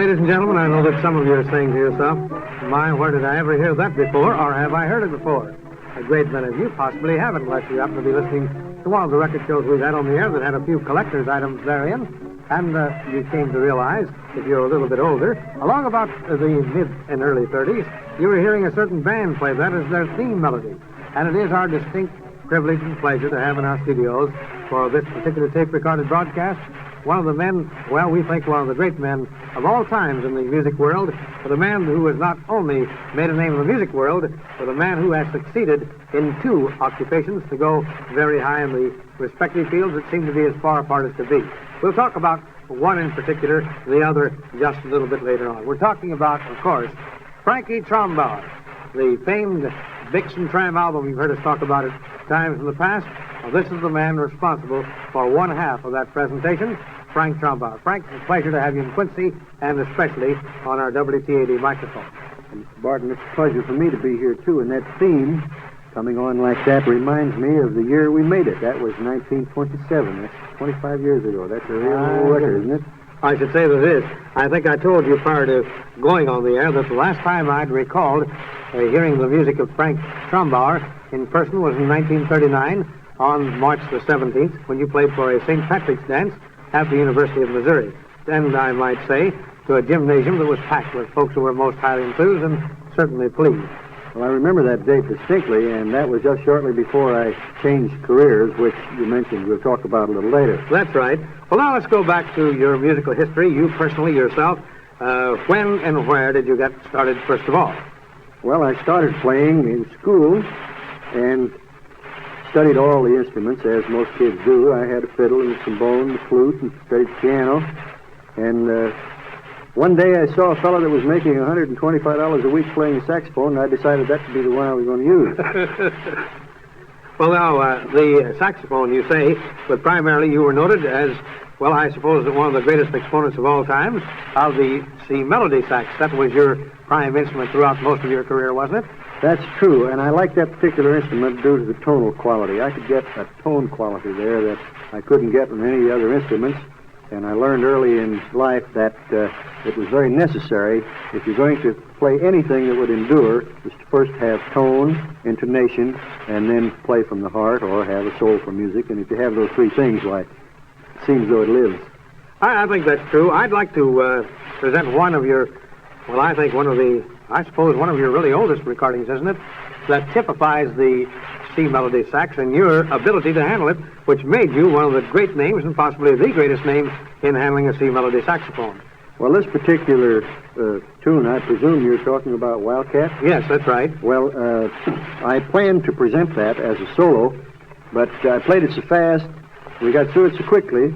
ladies and gentlemen, I know that some of you are saying to yourself, my, where did I ever hear that before, or have I heard it before? A great many of you possibly haven't, unless you happen to be listening to one of the record shows we've had on the air that had a few collector's items therein, and you came to realize, if you're a little bit older, along about the mid and early 30s, you were hearing a certain band play that as their theme melody. And it is our distinct privilege and pleasure to have in our studios for this particular tape-recorded broadcast one of the men, well, we think one of the great men of all times in the music world, but a man who has not only made a name in the music world, but a man who has succeeded in two occupations to go very high in the respective fields that seem to be as far apart as could be. We'll talk about one in particular, the other just a little bit later on. We're talking about, of course, Frankie Trumbauer, the famed Bix and Tram album. You've heard us talk about it times in the past. Well, this is the man responsible for one half of that presentation, Frank Trumbauer. Frank, it's a pleasure to have you in Quincy, and especially on our WTAD microphone. Mr. Barton, it's a pleasure for me to be here, too, and that theme coming on like that reminds me of the year we made it. That was 1927. That's 25 years ago. That's a real old record, isn't it? I should say that it is. I think I told you prior to going on the air that the last time I'd recalled hearing the music of Frank Trumbauer in person was in 1939 on March the 17th when you played for a St. Patrick's dance at the University of Missouri. And I might say to a gymnasium that was packed with folks who were most highly enthused and certainly pleased. Well, I remember that date distinctly, and that was just shortly before I changed careers, which you mentioned we'll talk about a little later. That's right. Well, now let's go back to your musical history, you personally, yourself. When and where did you get started, first of all? Well, I started playing in school and studied all the instruments, as most kids do. I had a fiddle and a trombone, a flute, and studied piano. And one day I saw a fellow that was making $125 a week playing the saxophone, and I decided that would be the one I was going to use. Well, now, the saxophone, you say, but primarily you were noted as, well, I suppose one of the greatest exponents of all times of the C melody sax. That was your prime instrument throughout most of your career, wasn't it? That's true, and I like that particular instrument due to the tonal quality. I could get a tone quality there that I couldn't get from any other instruments, and I learned early in life that it was very necessary, if you're going to play anything that would endure, is to first have tone, intonation, and then play from the heart or have a soul for music. And if you have those three things, why, it seems though it lives. I think that's true. I'd like to present one of your, well, I think one of your really oldest recordings, isn't it? That typifies the C melody sax and your ability to handle it, which made you one of the great names and possibly the greatest name in handling a C melody saxophone. Well, this particular tune, I presume you're talking about Wildcat? Yes, that's right. Well, I planned to present that as a solo, but I played it so fast, we got through it so quickly,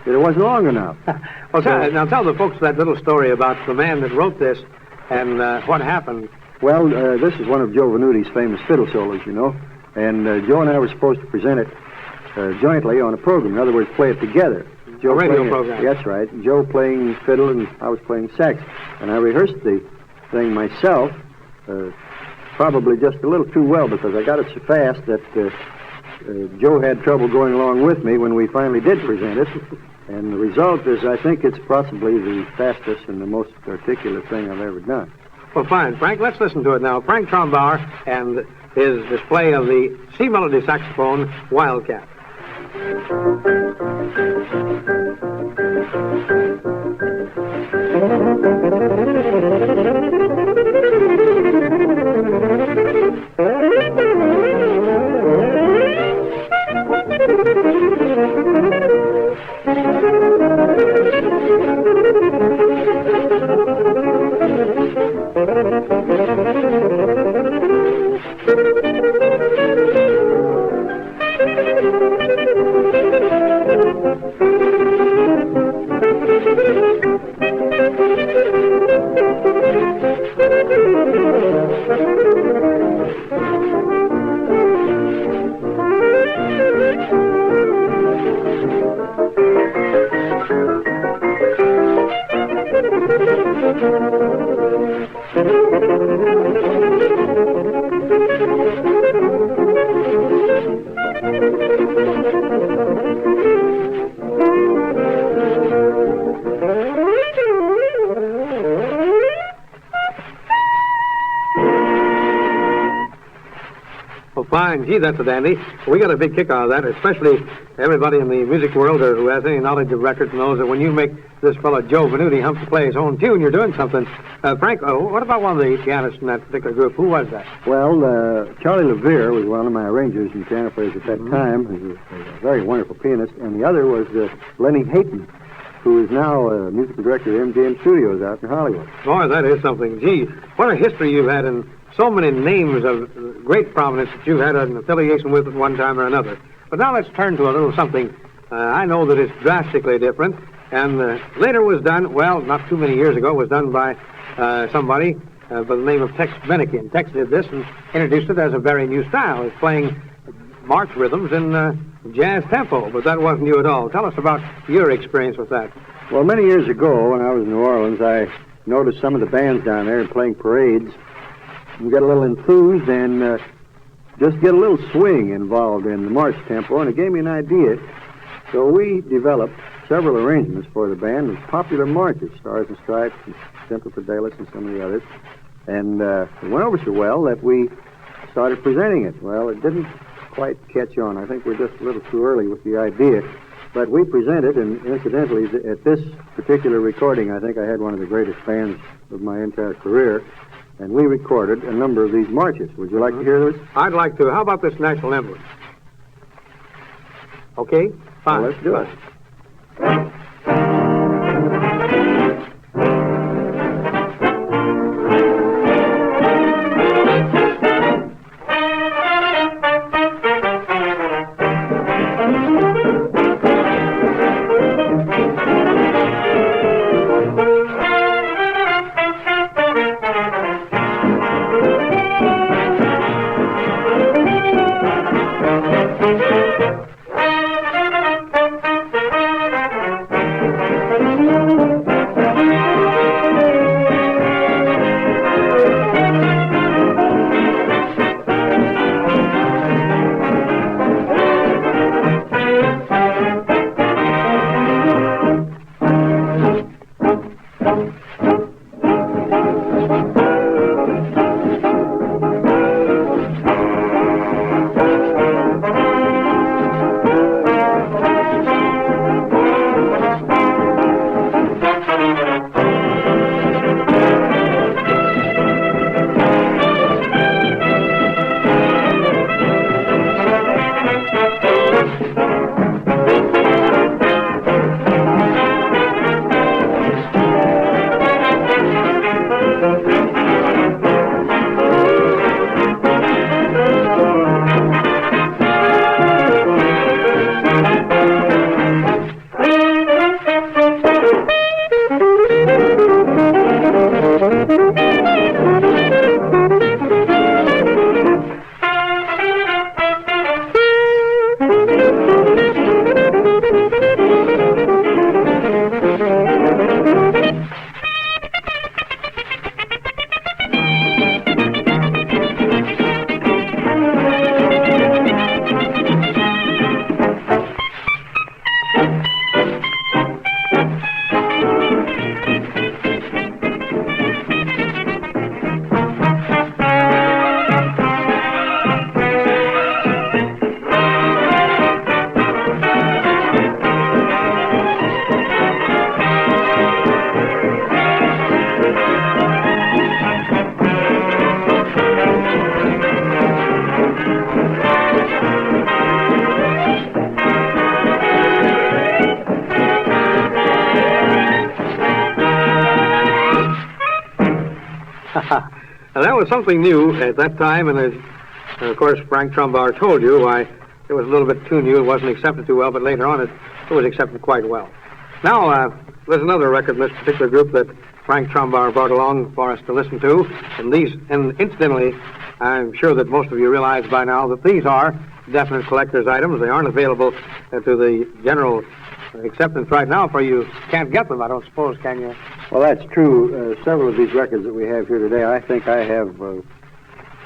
that it wasn't long enough. Well, now tell the folks that little story about the man that wrote this and what happened. Well, this is one of Joe Venuti's famous fiddle solos, you know, and Joe and I were supposed to present it jointly on a program. In other words, play it together. A radio program. That's right. Joe playing fiddle and I was playing sax. And I rehearsed the thing myself, probably just a little too well because I got it so fast that Joe had trouble going along with me when we finally did present it. And the result is I think it's possibly the fastest and the most articulate thing I've ever done. Well, fine. Frank, let's listen to it now. Frank Trumbauer and his display of the C melody saxophone, Wildcat. fine. Gee, that's a dandy. We got a big kick out of that, especially everybody in the music world who has any knowledge of records knows that when you make this fellow Joe Venuti Hump to play his own tune, you're doing something. Frank, what about one of the pianists in that particular group? Who was that? Well, Charlie LeVere was one of my arrangers and piano players at that time. He was a very wonderful pianist. And the other was Lenny Hayton, who is now a musical director at MGM Studios out in Hollywood. Boy, that is something. Gee, what a history you've had, and so many names of great prominence that you've had an affiliation with at one time or another. But now let's turn to a little something. I know that it's drastically different, and later was done, well, not too many years ago, was done by somebody by the name of Tex Beneke. And Tex did this and introduced it as a very new style. It's playing march rhythms in jazz tempo, but that wasn't you at all. Tell us about your experience with that. Well, many years ago, when I was in New Orleans, I noticed some of the bands down there playing parades and get a little enthused and just get a little swing involved in the march tempo, and it gave me an idea. So we developed several arrangements for the band with popular marches, Stars and Stripes, and Semper Fidelis, and some of the others. And it went over so well that we started presenting it. Well, it didn't quite catch on. I think we're just a little too early with the idea. But we presented, and incidentally, at this particular recording, I think I had one of the greatest bands of my entire career, and we recorded a number of these marches. Would you like to hear this? I'd like to. How about this national emblem? Okay, fine. Well, let's do it. That was something new at that time, and as, of course, Frank Trumbauer told you, why it was a little bit too new. It wasn't accepted too well, but later on it was accepted quite well. Now, there's another record in this particular group that Frank Trumbauer brought along for us to listen to, and incidentally, I'm sure that most of you realize by now that these are definite collector's items. They aren't available to the general acceptance right now, for you can't get them, I don't suppose, can you? Well, that's true. Several of these records that we have here today, I think I have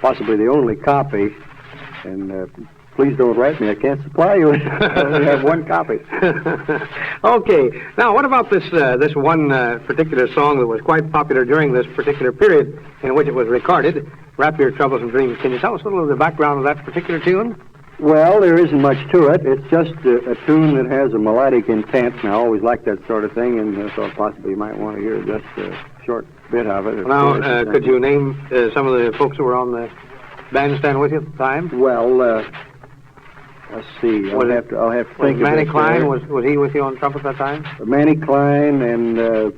possibly the only copy, and please don't write me. I can't supply you. I only have one copy. Okay. Now, what about this one particular song that was quite popular during this particular period in which it was recorded, Wrap Your Troubles in Dreams? Can you tell us a little of the background of that particular tune? Well, there isn't much to it. It's just a tune that has a melodic intent, and I always like that sort of thing, and I thought possibly you might want to hear just a short bit of it. Now, could you name some of the folks who were on the bandstand with you at the time? Well, let's see. I'll have to think. Manny Klein, was he with you on trumpet at that time? Manny Klein and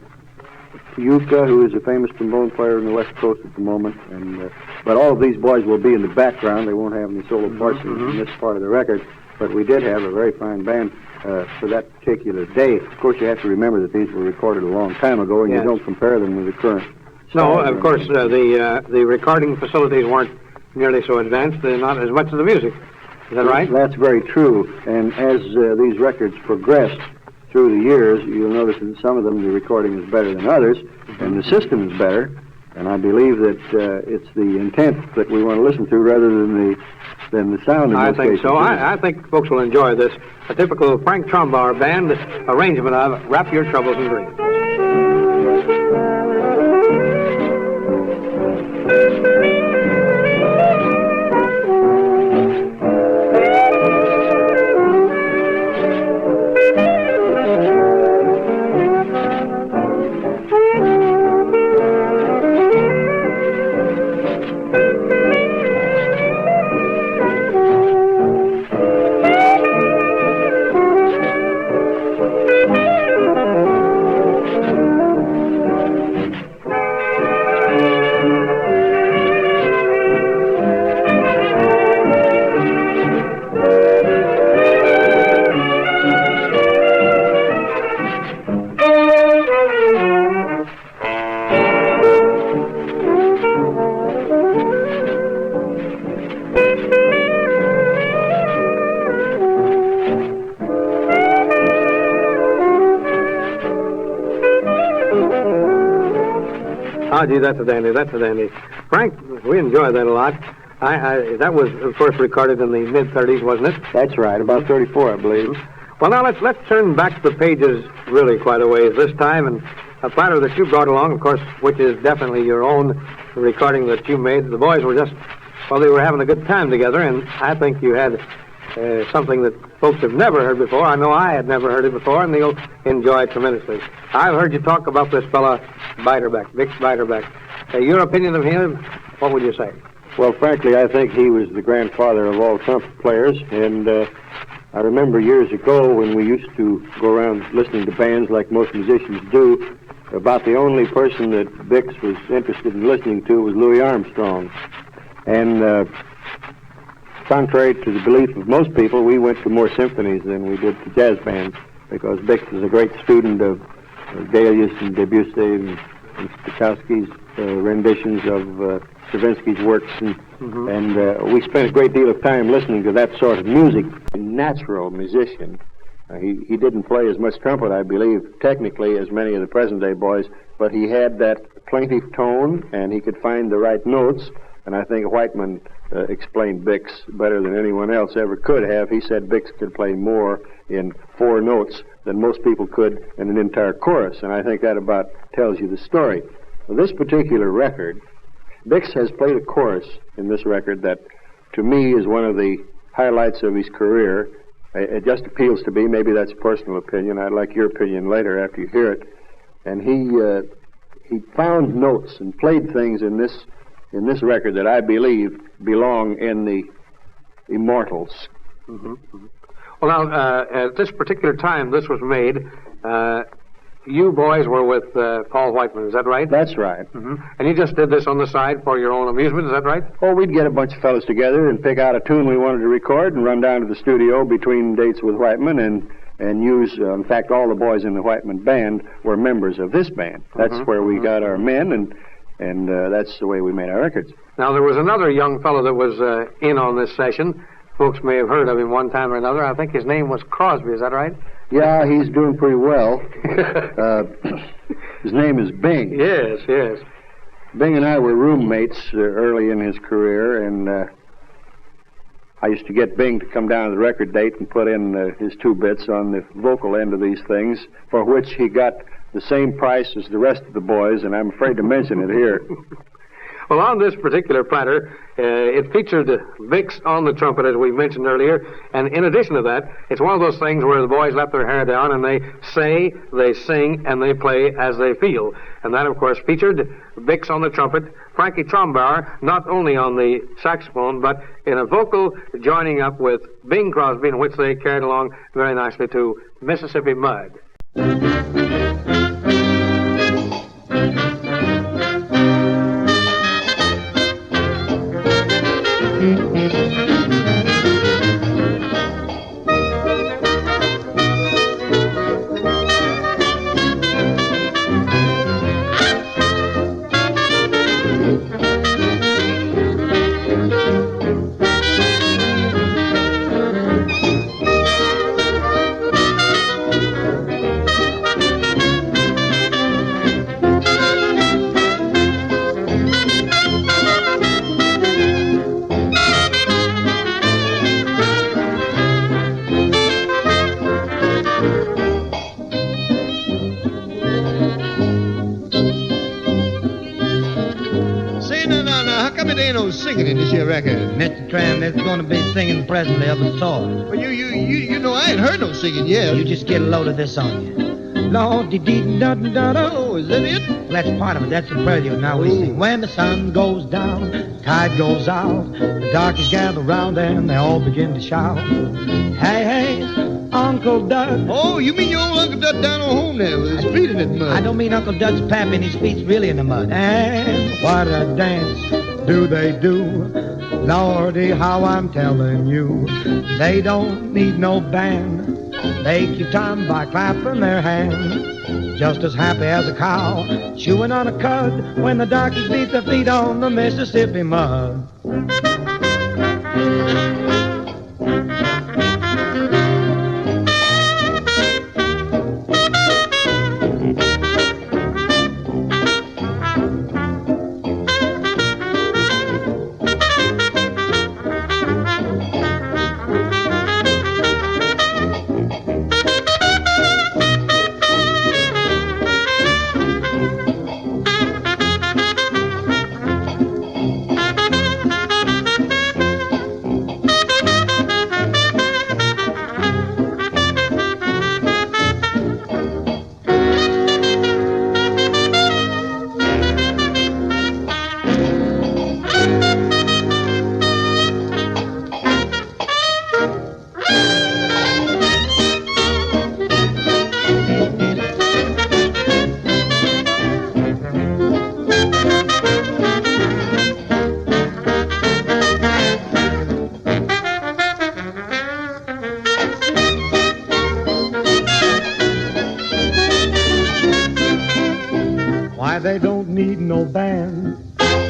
Yuka, who is a famous trombone player on the West Coast at the moment, and but all of these boys will be in the background. They won't have any solo parts in this part of the record. But we did have a very fine band for that particular day. Of course, you have to remember that these were recorded a long time ago, and you don't compare them with the current. No, of course, the recording facilities weren't nearly so advanced, not as much as the music. Is that right? That's very true. And as these records progressed through the years, you'll notice that some of them the recording is better than others, and the system is better. And I believe that it's the intent that we want to listen to rather than the sound. In I most think cases. so. I think folks will enjoy this. A typical Frank Trumbauer band arrangement of Wrap Your Troubles in Dreams. Oh, gee, that's a dandy. That's a dandy. Frank, we enjoyed that a lot. That was, of course, recorded in the mid-30s, wasn't it? That's right, about 34, I believe. Well, now let's turn back the pages really quite a ways this time, and a platter that you brought along, of course, which is definitely your own recording that you made. The boys were just, well, they were having a good time together, and I think you had something that folks have never heard before. I know I had never heard it before, and they'll enjoy it tremendously. I've heard you talk about this fella, Beiderbecke, Bix Beiderbecke. Your opinion of him, what would you say? Well, frankly, I think he was the grandfather of all trumpet players, and I remember years ago when we used to go around listening to bands like most musicians do, about the only person that Bix was interested in listening to was Louis Armstrong. And contrary to the belief of most people, we went to more symphonies than we did to jazz bands, because Bix was a great student of Delius and Debussy and Stokowski's renditions of Stravinsky's works, and we spent a great deal of time listening to that sort of music. A natural musician. He didn't play as much trumpet, I believe, technically, as many of the present-day boys, but he had that plaintive tone, and he could find the right notes, and I think Whiteman explained Bix better than anyone else ever could have. He said Bix could play more in 4 notes than most people could in an entire chorus, and I think that about tells you the story. Well, this particular record, Bix has played a chorus in this record that, to me, is one of the highlights of his career. It just appeals to me. Maybe that's a personal opinion. I'd like your opinion later after you hear it. And he found notes and played things in this record that I believe belong in the immortals. Well, now, at this particular time this was made, you boys were with Paul Whiteman, is that right? That's right. And you just did this on the side for your own amusement, is that right? Oh, we'd get a bunch of fellows together and pick out a tune we wanted to record and run down to the studio between dates with Whiteman and use, in fact, all the boys in the Whiteman band were members of this band. That's where we got our men, and that's the way we made our records. Now, there was another young fellow that was in on this session. Folks may have heard of him one time or another. I think his name was Crosby, is that right? Yeah, he's doing pretty well. His name is Bing. Yes, yes. Bing and I were roommates early in his career, and I used to get Bing to come down to the record date and put in his 2 bits on the vocal end of these things, for which he got the same price as the rest of the boys, and I'm afraid to mention it here. Well, on this particular platter, it featured Bix on the trumpet, as we mentioned earlier, and in addition to that, it's one of those things where the boys let their hair down and they say, they sing, and they play as they feel. And that, of course, featured Bix on the trumpet, Frankie Trumbauer not only on the saxophone, but in a vocal joining up with Bing Crosby, in which they carried along very nicely to Mississippi Mud. Singing in this here record. Mr. Tram, there's going to be singing presently of a sort. Well, you know, I ain't heard no singing yet. You just get a load of this on you. Lord-dee-dee-da-da-da-da. Is that it? Well, that's part of it. That's the prelude. Now we sing. When the sun goes down, tide goes out, the darkies gather round and they all begin to shout. Hey, hey, Uncle Dud. Oh, you mean your old Uncle Dud down on home there with his feet in that mud? I don't mean Uncle Dud's papping his feet's really in the mud. And what a dance do they do? Lordy, how I'm telling you, they don't need no band. They keep time by clapping their hands, just as happy as a cow chewing on a cud when the darkies beat their feet on the Mississippi mud. They don't need no band.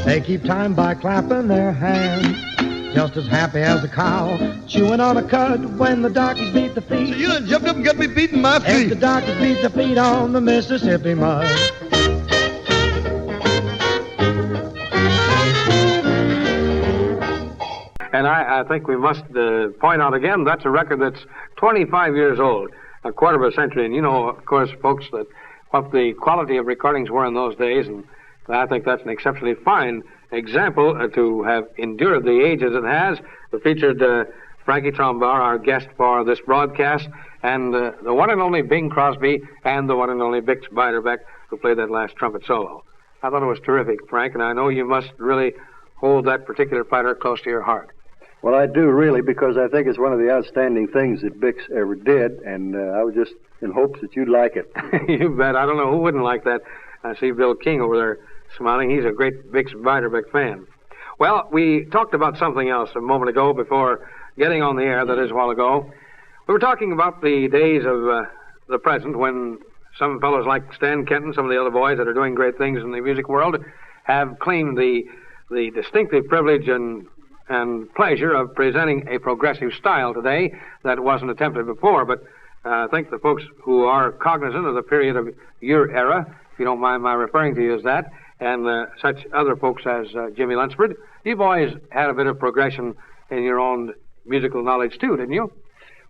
They keep time by clapping their hands, just as happy as a cow chewing on a cud when the darkies beat the feet. So you done jumped up and got me beating my feet. As the darkies beat the feet on the Mississippi mud. And I think we must point out again, that's a record that's 25 years old, a quarter of a century. And you know, of course, folks, that what the quality of recordings were in those days, and I think that's an exceptionally fine example to have endured the ages it has. We featured Frankie Trumbauer, our guest for this broadcast, and the one and only Bing Crosby and the one and only Bix Beiderbecke, who played that last trumpet solo. I thought it was terrific, Frank, and I know you must really hold that particular platter close to your heart. Well, I do, really, because I think it's one of the outstanding things that Bix ever did, and I was just in hopes that you'd like it. You bet. I don't know who wouldn't like that. I see Bill King over there smiling. He's a great Bix Beiderbecke fan. Well, we talked about something else a moment ago before getting on the air, that is, a while ago. We were talking about the days of the present when some fellows like Stan Kenton, some of the other boys that are doing great things in the music world, have claimed the distinctive privilege and pleasure of presenting a progressive style today that wasn't attempted before. But I think the folks who are cognizant of the period of your era, if you don't mind my referring to you as that, and such other folks as Jimmy Lunsford, you boys had a bit of progression in your own musical knowledge, too, didn't you?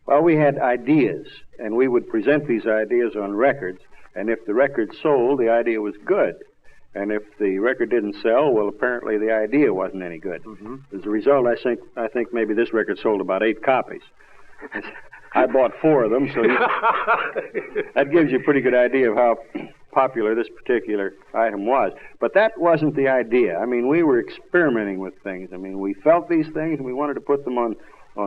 Well, we had ideas, and we would present these ideas on records, and if the record sold, the idea was good. And if the record didn't sell, well, apparently the idea wasn't any good. Mm-hmm. As a result, I think maybe this record sold about 8 copies. I bought 4 of them, so that gives you a pretty good idea of how popular this particular item was. But that wasn't the idea. I mean, we were experimenting with things. I mean, we felt these things, and we wanted to put them on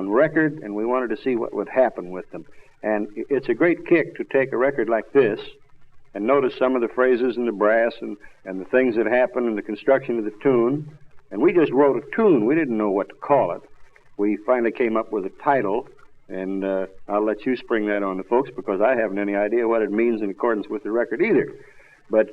record, and we wanted to see what would happen with them. And it's a great kick to take a record like this and notice some of the phrases and the brass and the things that happen and the construction of the tune. And we just wrote a tune. We didn't know what to call it. We finally came up with a title, and I'll let you spring that on the folks because I haven't any idea what it means in accordance with the record either. But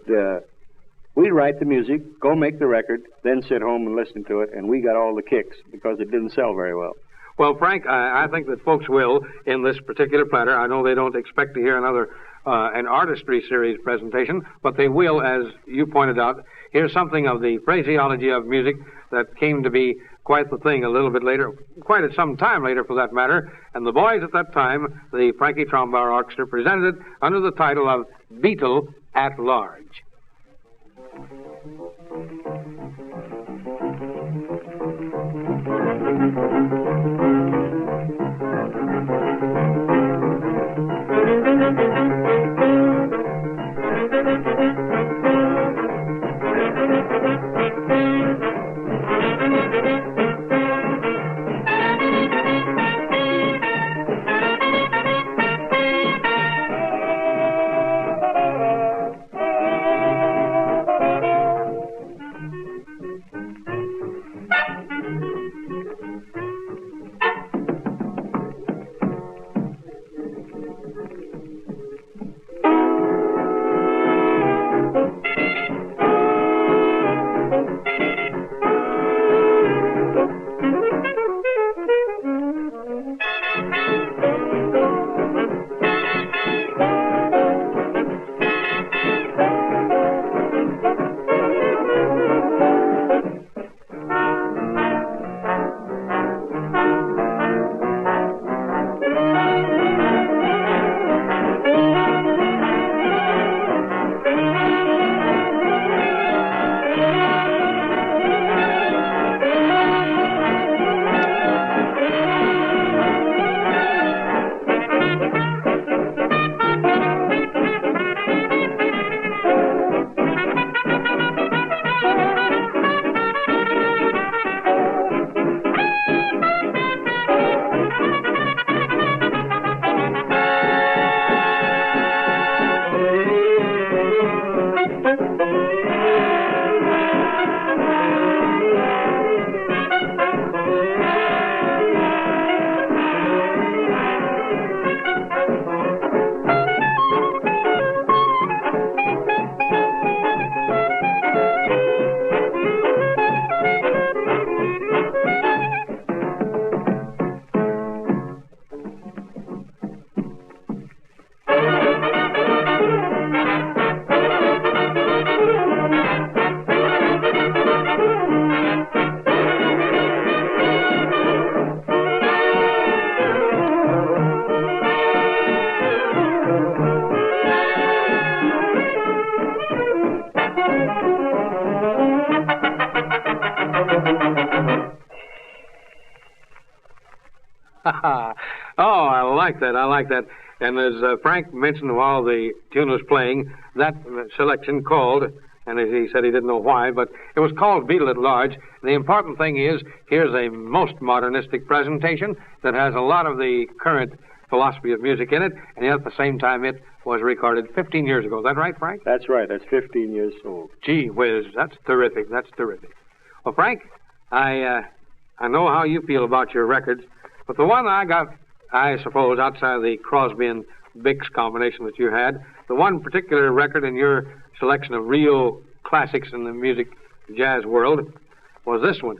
we'd write the music, go make the record, then sit home and listen to it, and we got all the kicks because it didn't sell very well. Well, Frank, I think that folks will in this particular platter. I know they don't expect to hear another an artistry series presentation, but they will, as you pointed out, hear something of the phraseology of music that came to be quite the thing a little bit later, quite at some time later for that matter. And the boys at that time, the Frankie Trumbauer Orchestra, presented it under the title of Beetle at Large. I like that. And as Frank mentioned while the tune was playing, that selection called, and as he said he didn't know why, but it was called Beetle at Large. The important thing is, here's a most modernistic presentation that has a lot of the current philosophy of music in it, and yet at the same time it was recorded 15 years ago. Is that right, Frank? That's right. That's 15 years old. Gee whiz, that's terrific. That's terrific. Well, Frank, I know how you feel about your records, but the one I got, I suppose, outside of the Crosby and Bix combination that you had, the one particular record in your selection of real classics in the music jazz world was this one.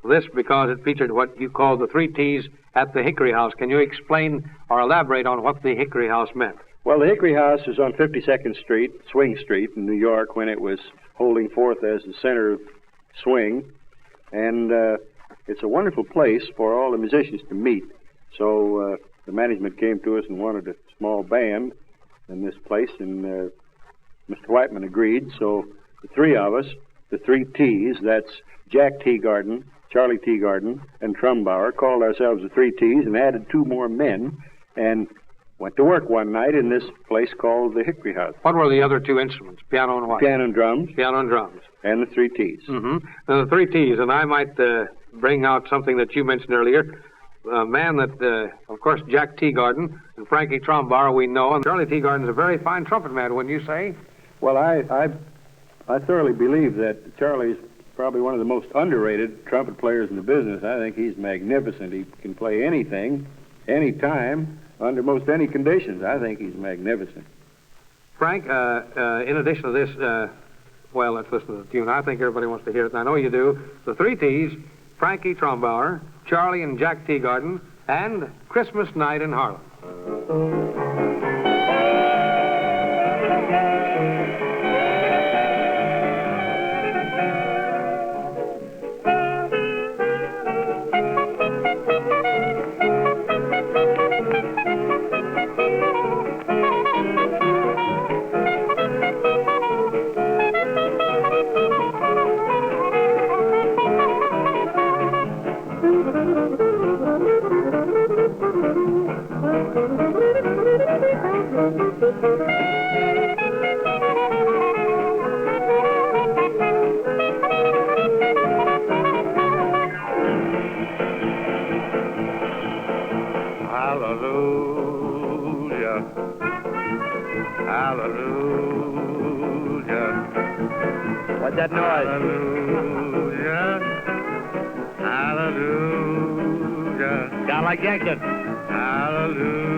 This because it featured what you called the 3 T's at the Hickory House. Can you explain or elaborate on what the Hickory House meant? Well, the Hickory House is on 52nd Street, Swing Street in New York when it was holding forth as the center of swing. And it's a wonderful place for all the musicians to meet. So the management came to us and wanted a small band in this place, and Mr. Whiteman agreed. So the three of us, the three T's, that's Jack Teagarden, Charlie Teagarden, and Trumbauer, called ourselves the three T's and added two more men and went to work one night in this place called the Hickory House. What were the other two instruments? Piano and what? Piano and drums. Piano and drums. And the three T's. Mm-hmm. Now, the three T's, and I might bring out something that you mentioned earlier. A man that, of course, Jack Teagarden and Frankie Trumbauer we know, and Charlie Teagarden's a very fine trumpet man, wouldn't you say? Well, I thoroughly believe that Charlie's probably one of the most underrated trumpet players in the business. I think he's magnificent. He can play anything, anytime, under most any conditions. I think he's magnificent. Frank, in addition to this, well, let's listen to the tune. I think everybody wants to hear it, and I know you do. The three T's, Frankie Trumbauer, Charlie and Jack Teagarden, and Christmas Night in Harlem. Hallelujah, hallelujah. What's that noise? Hallelujah, hallelujah. Sound like Jackson. Hallelujah.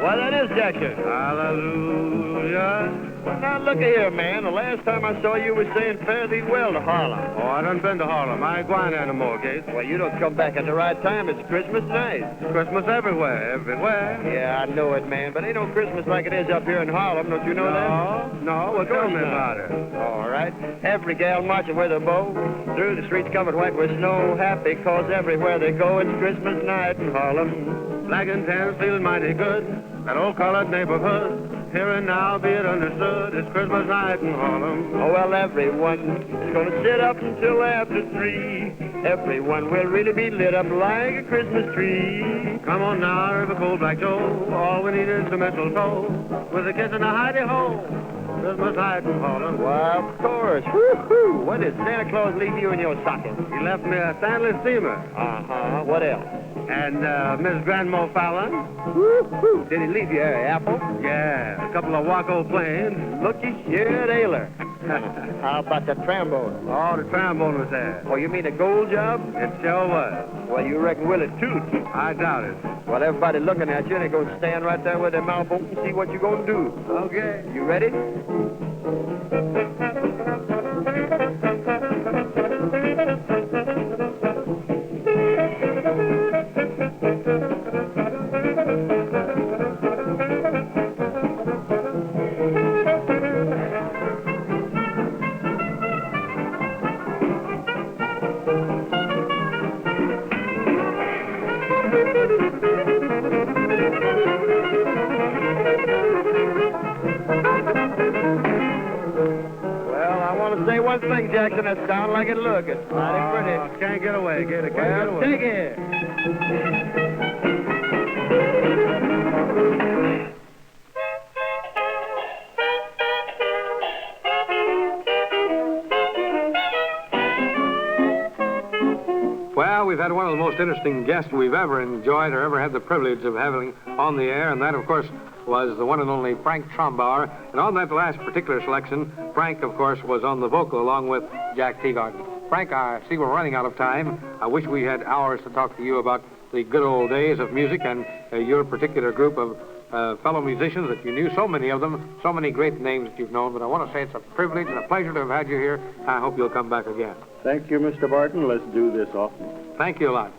Well, that is Jackson. Hallelujah. Well, now, look here, man. The last time I saw you was saying fare thee well to Harlem. Oh, I done been to Harlem. I ain't going there no more, Gates. Well, you don't come back at the right time. It's Christmas night. It's Christmas everywhere, everywhere. Yeah, I know it, man. But ain't no Christmas like it is up here in Harlem. Don't you know that? No, well, tell me about it. All right. Every gal marching with a bow through the streets covered white with snow. Happy cause everywhere they go, it's Christmas night in Harlem. Black and tans feeling mighty good. That old colored neighborhood. Here and now, be it understood, it's Christmas night in Harlem. Oh, well, everyone is going to sit up until after 3. Everyone will really be lit up like a Christmas tree. Come on now, River Cold Black Joe. All we need is some mistletoe. With a kiss and a hidey-ho. Christmas night in Harlem. Why, of course. Woo-hoo. What did Santa Claus leave you in your stocking? He left me a Stanley steamer. Uh-huh. What else? And Miss Grandma Fallon. Woo-hoo. Did he leave you an apple? Yeah, a couple of Waco planes. Looky here at Ayler. How about the trombone? Oh, the trombone was there. Oh, you mean a gold job? It sure was. Well, you reckon will it toot? I doubt it. Well, everybody looking at you, and they're going to stand right there with their mouth open and see what you're going to do. Okay. You ready? Say one thing, Jackson, that sounds like it look. It's mighty pretty. Can't get away, Gator. Can't get away. Take it. Well, we've had one of the most interesting guests we've ever enjoyed or ever had the privilege of having on the air, and that, of course, was the one and only Frank Trumbauer. And on that last particular selection, Frank, of course, was on the vocal along with Jack Teagarden. Frank, I see we're running out of time. I wish we had hours to talk to you about the good old days of music and your particular group of fellow musicians that you knew, so many of them, so many great names that you've known. But I want to say it's a privilege and a pleasure to have had you here. I hope you'll come back again. Thank you, Mr. Barton. Let's do this often. Thank you a lot.